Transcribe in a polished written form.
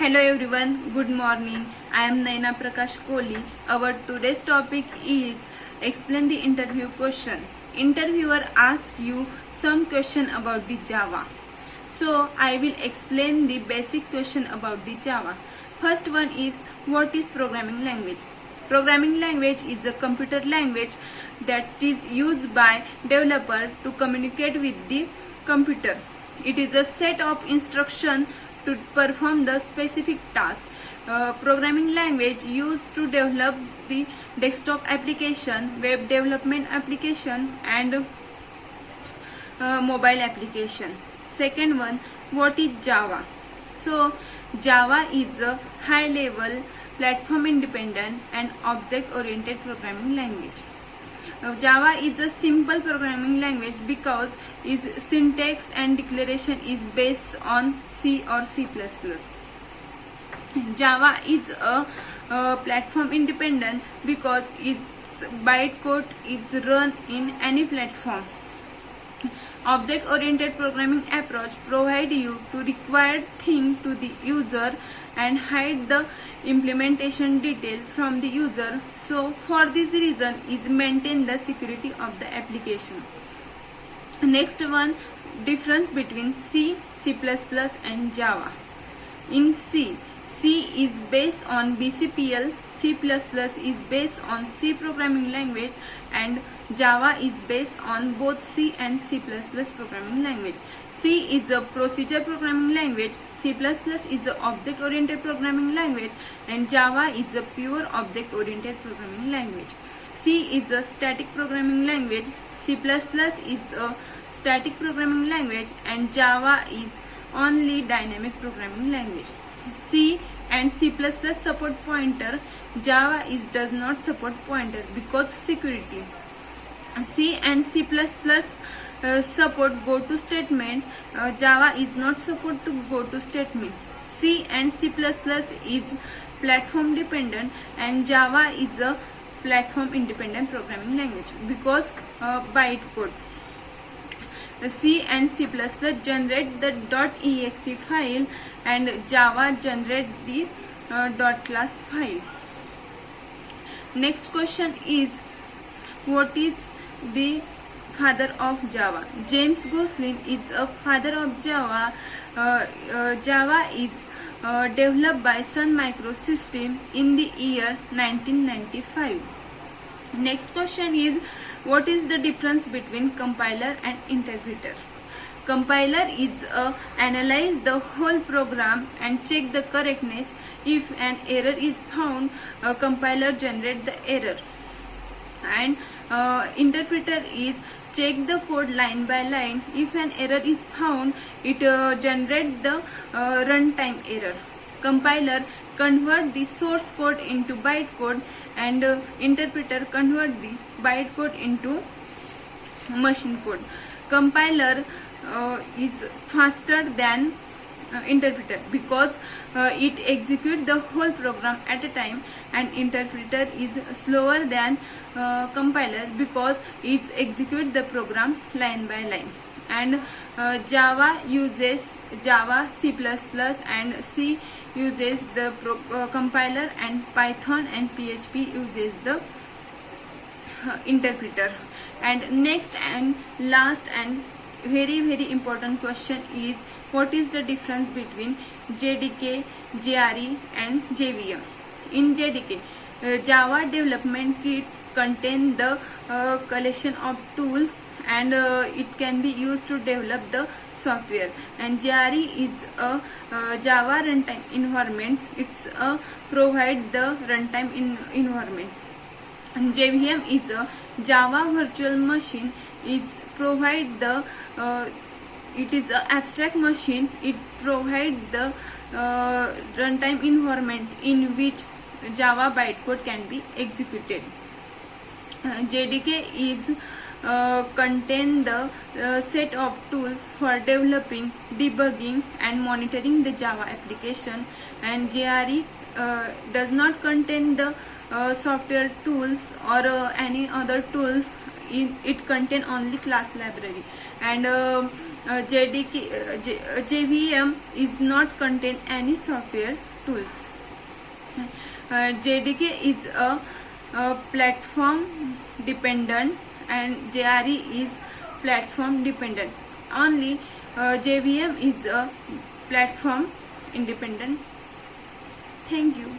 Hello everyone, good morning. I am Naina Prakash Kohli. Our today's topic is explain the interview question. Interviewer asks you some question about the Java. So I will explain the basic question about the Java. First one is what is programming language? Programming language is a computer language that is used by developer to communicate with the computer. It is a set of instructions to perform the specific task. Programming language used to develop the desktop application, web development application and mobile application. Second one, what is Java? So Java is a high level platform independent and object oriented programming language. Java is a simple programming language because its syntax and declaration is based on C or C++. Java is a platform independent because its bytecode is run in any platform. Object-oriented programming approach provides you to required thing to the user and hide the implementation detail from the user. So for this reason is maintain the security of the application. Next one, difference between C, C++ and Java. In C is based on BCPL, C++ is based on C programming language and Java is based on both C and C++ programming language. C is a procedure programming language, C++ is a object-oriented programming language and Java is a pure object-oriented programming language. C is a static programming language, C++ is a static programming language and Java is only dynamic programming language. C and C++ support pointer, Java does not support pointer because security. C and C++ support go to statement, Java is not support to go to statement. C and C++ is platform dependent and Java is a platform independent programming language because bytecode. The C and C++ generate the .exe file and Java generate the .class file. Next question is what is the father of Java? James Gosling is a father of Java. Java is developed by Sun Microsystems in the year 1995. Next question is what is the difference between compiler and interpreter? Compiler is analyze the whole program and check the correctness. If an error is found, a compiler generate the error. And interpreter is check the code line by line. If an error is found, it generate the runtime error. Compiler convert the source code into bytecode and interpreter convert the bytecode into machine code. Compiler is faster than interpreter because it executes the whole program at a time, and interpreter is slower than compiler because it executes the program line by line. And Java uses Java, C++ and C uses the compiler, and Python and PHP uses the interpreter. And next and last and very important question is what is the difference between JDK, JRE and JVM? In JDK, Java Development Kit contains the collection of tools and it can be used to develop the software. And JRE is a Java runtime environment. It's provide the runtime environment. And JVM is a Java virtual machine. It provide the it is an abstract machine. It provides the runtime environment in which Java bytecode can be executed. JDK is contain the set of tools for developing, debugging and monitoring the Java application, and JRE does not contain the software tools or any other tools. It contain only class library. And JVM is not contain any software tools. JDK is a platform dependent and JRE is platform dependent. Only JVM is a platform independent. Thank you.